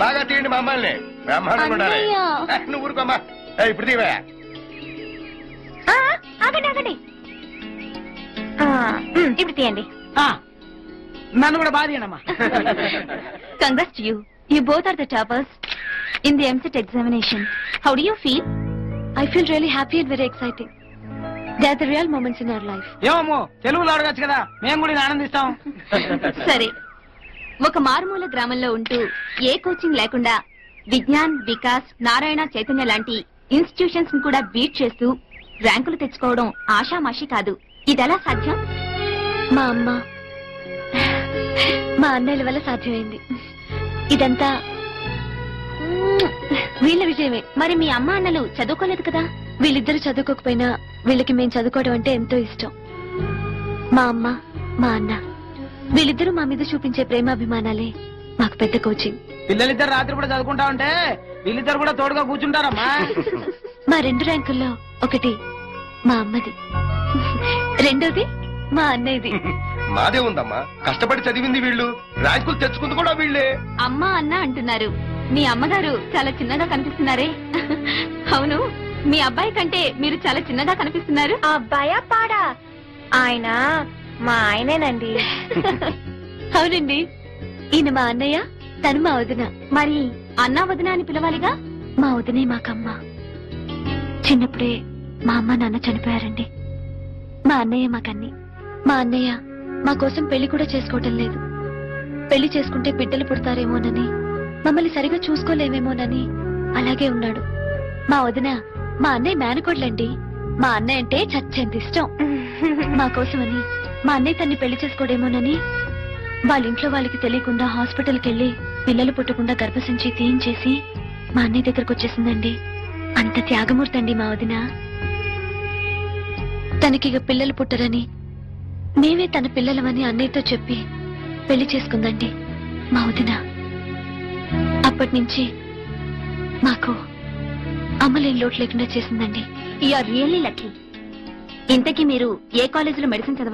బాగా తీయండి మా అమ్మాయిని. బ్రహ్మాండంగా ఉండాలి. నువ్వు ఊరుకోమ్మా. ఇప్పుడు తీవా. ఆగండి ఆగండి, ఇప్పుడు తీయండి. నన్ను కూడా బాగా తీయండమ్మా. Congrats to you. You both are the toppers in the MCET examination. How do you feel? I feel really happy and very exciting. They are the real moments in our life. ఏమో తెలుగులో అడగచ్చు కదా, మేము కూడా ఆనందిస్తాం. సరే, ఒక మారుమూల గ్రామంలో ఉంటూ ఏ కోచింగ్ లేకుండా విజ్ఞాన్, వికాస్, నారాయణ, చైతన్య లాంటి ఇన్స్టిట్యూషన్స్ ని కూడా బీట్ చేస్తూ ర్యాంకులు తెచ్చుకోవడం ఆషామాషి కాదు. ఇదెలా సాధ్యం? మా అమ్మ, మా అన్నయ్యల వల్ల సాధ్యమైంది. ఇదంతా వీళ్ళ విజయమే. మరి మీ అమ్మ అన్నలు చదువుకోలేదు కదా? వీళ్ళిద్దరు చదువుకోకపోయినా వీళ్ళకి మేము చదువుకోవడం అంటే ఎంతో ఇష్టం. మా అమ్మ, మా అన్న వీళ్ళిద్దరూ మా మీద చూపించే ప్రేమాభిమానాలే మాకు పెద్ద కోచింగ్. పిల్లలిద్దరు రాత్రి కూడా చదువుకుంటా ఉంటే వీళ్ళిద్దరు కూడా తోడుగా కూర్చుంటారమ్మా. మా 2 ర్యాంకుల్లో ఒకటి మా అమ్మది, రెండోది మా అన్నయ్యది. మాదే ఉందమ్మా, కష్టపడి చదివింది వీళ్ళు, ర్యాంకులు తెచ్చుకుంది కూడా వీళ్ళే. అమ్మ అన్న అంటున్నారు, మీ అమ్మగారు చాలా చిన్నగా కనిపిస్తున్నారే. అవును, మీ అబ్బాయి కంటే మీరు చాలా చిన్నగా కనిపిస్తున్నారు. అబ్బాయా పాడా? ఆయన మా ఆయనేనండి. అవునండి, ఈయన మా అన్నయ్య, తను మా వదిన. మరి అన్న వదిన అని పిలవాలిగా. మా వదినే మాకమ్మ. చిన్నప్పుడే మా అమ్మ నాన్న చనిపోయారండి. మా అన్నయ్య మాకన్ని. మా అన్నయ్య మా కోసం పెళ్లి కూడా చేసుకోవటం లేదు. పెళ్లి చేసుకుంటే బిడ్డలు పుడతారేమోనని, మమ్మల్ని సరిగా చూసుకోలేమేమోనని అలాగే ఉన్నాడు. మా వదిన మా అన్నయ్య మేనకోడ్లండి. మా అన్నయ్య అంటే చచ్చేంత ఇష్టం. మా కోసమని మా అన్నయ్య తన్ని పెళ్లి చేసుకోడేమోనని వాళ్ళ ఇంట్లో వాళ్ళకి తెలియకుండా హాస్పిటల్కి వెళ్లి పిల్లలు పుట్టకుండా గర్భసంచి తీయించేసి మా అన్నయ్య దగ్గరకు వచ్చేసిందండి. అంత త్యాగమూర్తి అండి మా వదిన. తనకిగ పిల్లలు పుట్టరని మేమే తన పిల్లలమని అన్నయ్యతో చెప్పి పెళ్లి చేసుకుందండి మా వదిన. అప్పటి నుంచి మాకు అమ్మలేని లోటు లేకుండా చేసిందండి. You are really lucky. ఇంతకీ మీరు ఏ కాలేజీలో మెడిసిన్ చదవాలి?